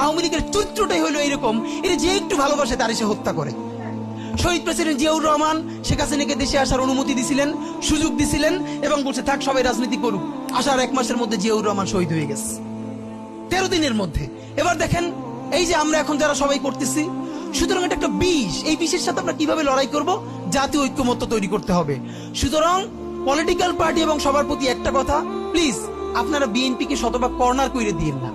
আওয়ামী লীগের চরিত্রটাই হলো এরকম, এর যে একটু ভালোবাসে তার সে হত্যা করে। শহীদ প্রেসিডেন্ট জিয়াউর রহমান শেখ হাসিনাকে দেশে আসার অনুমতি দিছিলেন, সুযোগ দিছিলেন এবং বলছে থাক সবাই রাজনীতি করুক। আসার 1 মাসের মধ্যে জিয়াউর রহমান শহীদ হয়ে গেছে, 13 দিনের মধ্যে। এবার দেখেন এই যে আমরা এখন যারা সবাই করতেছি, সুতরাং এটা একটা বিষ। এই বিষের সাথে আমরা কিভাবে লড়াই করব? জাতীয় ঐক্যমত্য তৈরি করতে হবে। সুতরাং পলিটিক্যাল পার্টি এবং সবার প্রতি একটা কথা, প্লিজ আপনারা বিএনপিকে শতভাগ কর্নার করে দিয়েন না।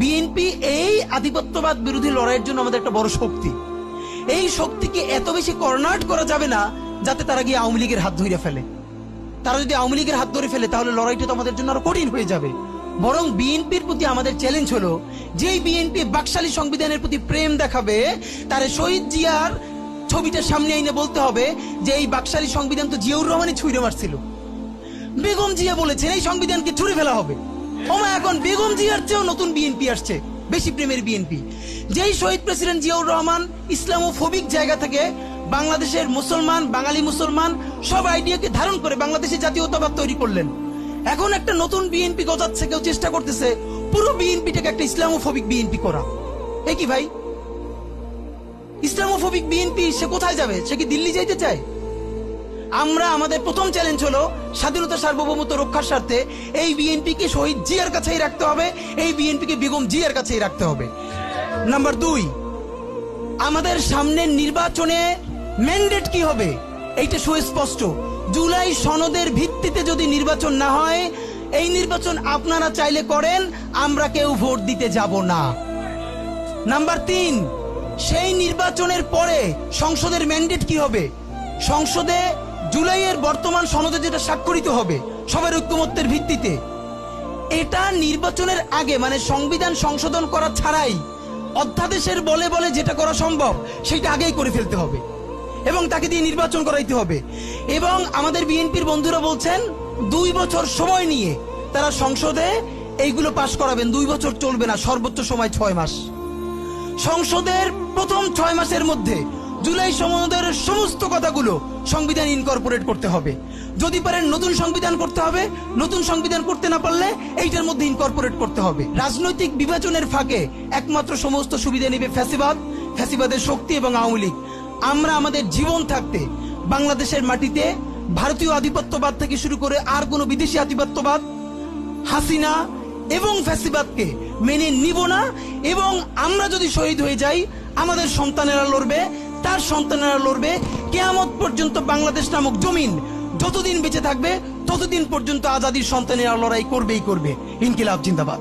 বিএনপি এই আধিপত্যবাদ বিরোধী লড়াইয়ের জন্য আমাদের একটা বড় শক্তি। এই শক্তিকে এত বেশি কর্নার করা যাবে না যাতে তারা গিয়ে আওয়ামী লীগের হাত ধরে ফেলে। তারা যদি আওয়ামী লীগের হাত ধরে ফেলে তাহলে লড়াইটা তো আমাদের জন্য আরো কঠিন হয়ে যাবে। বরং বিএনপির প্রতি আমাদের চ্যালেঞ্জ হলো, যেই বিএনপি বাকশালী সংবিধানের প্রতি প্রেম দেখাবে, তারে শহীদ জিয়ার ছবিটা সামনে এনে বলতে হবে যে এই বাকশালী সংবিধান তো জিয়াউর রহমানই ছুঁড়ে মারছিল। বেগম জিয়া বলেছেন এই সংবিধানকে ছুঁড়ে ফেলা হবে। ওমা এখন বেগম জিয়ার চেয়েও নতুন বিএনপি আসছে, বেশি প্রেমের বিএনপি। যেই শহীদ প্রেসিডেন্ট জিয়াউর রহমান ইসলামোফোবিক জায়গা থেকে বাংলাদেশের মুসলমান, বাঙালি মুসলমান সব আইডিয়াকে ধারণ করে বাংলাদেশে জাতীয়তাবাদ তৈরি করলেন। এখন একটা নতুন বিএনপি গজাচ্ছে, কেউ চেষ্টা করতেছে পুরো বিএনপিটাকে একটা ইসলামোফোবিক বিএনপি করা। এ কি ভাই, ইসলামোফোবিক বিএনপি সে কোথায় যাবে? সে কি দিল্লি যাইতে চায়? আমরা আমাদের প্রথম চ্যালেঞ্জ হলো স্বাধীনতা সার্বভৌমত্ব রক্ষার স্বার্থে এই বিএনপিকে শহীদ জিয়ার কাছেই রাখতে হবে, এই বিএনপিকে বেগম জিয়ার কাছেই রাখতে হবে। নাম্বার 2, আমাদের সামনের নির্বাচনে ম্যান্ডেট কি হবে এইটা সুস্পষ্ট। জুলাই সনদের ভিত্তিতে যদি নির্বাচন না হয়, এই নির্বাচন আপনারা চাইলে করেন, আমরা কেউ ভোট দিতে যাব না। নাম্বার 3, সেই নির্বাচনের পরে সংসদের ম্যান্ডেট কি হবে? সংসদে জুলাইয়ের বর্তমান সনদে যেটা স্বাক্ষরিত হবে সবার ঐক্যমত্যের ভিত্তিতে, এটা নির্বাচনের আগে মানে সংবিধান সংশোধন করা ছাড়াই অধ্যাদেশের বলে বলে যেটা করা সম্ভব সেটা আগেই করে ফেলতে হবে এবং তাকে দিয়ে নির্বাচন করাইতে হবে। এবং আমাদের বিএনপির বন্ধুরা বলছেন 2 বছর সময় নিয়ে তারা সংসদে এইগুলো পাশ করাবেন। 2 বছর চলবে না, সর্বোচ্চ সময় 6 মাস। সংসদের প্রথম 6 মাসের মধ্যে জুলাই সনদের সমস্ত কথাগুলো সংবিধান ইনকর্পোরেট করতে হবে। যদি পারেন নতুন সংবিধান করতে হবে, নতুন সংবিধান করতে না পারলে এইটার মধ্যে ইনকর্পোরেট করতে হবে। রাজনৈতিক বিভাজনের ফাঁকে একমাত্র সমস্ত সুবিধা নেবে ফ্যাসিবাদ, ফ্যাসিবাদের শক্তি এবং আওয়ামী লীগ। আমরা আমাদের জীবন থাকতে বাংলাদেশের মাটিতে ভারতীয় আধিপত্যবাদ থেকে শুরু করে আর কোনো বিদেশি আধিপত্যবাদ, হাসিনা এবং ফ্যাসিবাদকে মেনে নিব না। এবং আমরা যদি শহীদ হয়ে যাই, আমাদের সন্তানেরা লড়বে, তার সন্তানেরা লড়বে। কিয়ামত পর্যন্ত বাংলাদেশ নামক জমিন যতদিন বেঁচে থাকবে ততদিন পর্যন্ত আজাদির সন্তানেরা লড়াই করবেই করবে। ইনকিলাব জিন্দাবাদ।